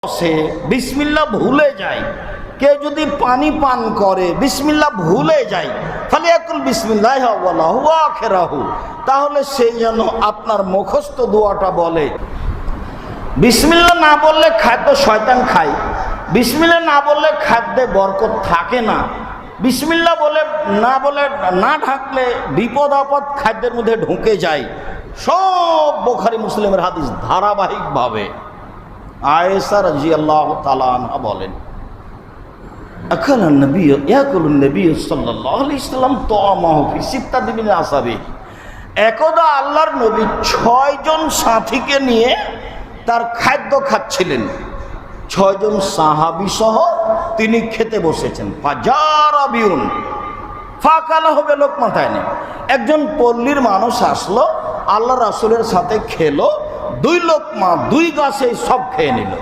সে বিসমিল্লাহ ভুলে যায়, কেউ যদি পানি পান করে বিসমিল্লাহ ভুলে যায়, ফালিয়াকুল বিসমিল্লাহি আউওয়ালাহু ওয়া আখিরাহু, তাহলে সেই যেন আপনার মুখস্থ দোয়াটা বলে। বিসমিল্লাহ না বললে খাদ্য শয়তান খায়, বিসমিল্লাহ না বললে খাদ্যে বরকত থাকে না, বিসমিল্লাহ বলে না ঢাকলে বিপদ আপদ খাদ্যের মধ্যে ঢুকে যায়। সব বুখারী মুসলিমের হাদিস ধারাবাহিকভাবে। আয়েশা রাদিয়াল্লাহু তাআলা আনহা বলেন, আকালান নবী ইয়াকুলুন নবী সাল্লাল্লাহু আলাইহি সাল্লাম তাআমাহু ফি সিত্তাতি মিন আসহাবি। একদা আল্লাহর নবী 6 জন সাথীকে নিয়ে তার খাদ্য খাচ্ছিলেন, 6 জন সাহাবী সহ তিনি খেতে বসেছেন। ফাজারাবিউন ফাকালা হবে লোকমাতায়নি, একজন পল্লীর মানুষ আসলো, আল্লাহ রাসূলের সাথে খেলো, 2 লোকমা 2 গাছে সব খেয়ে নিল।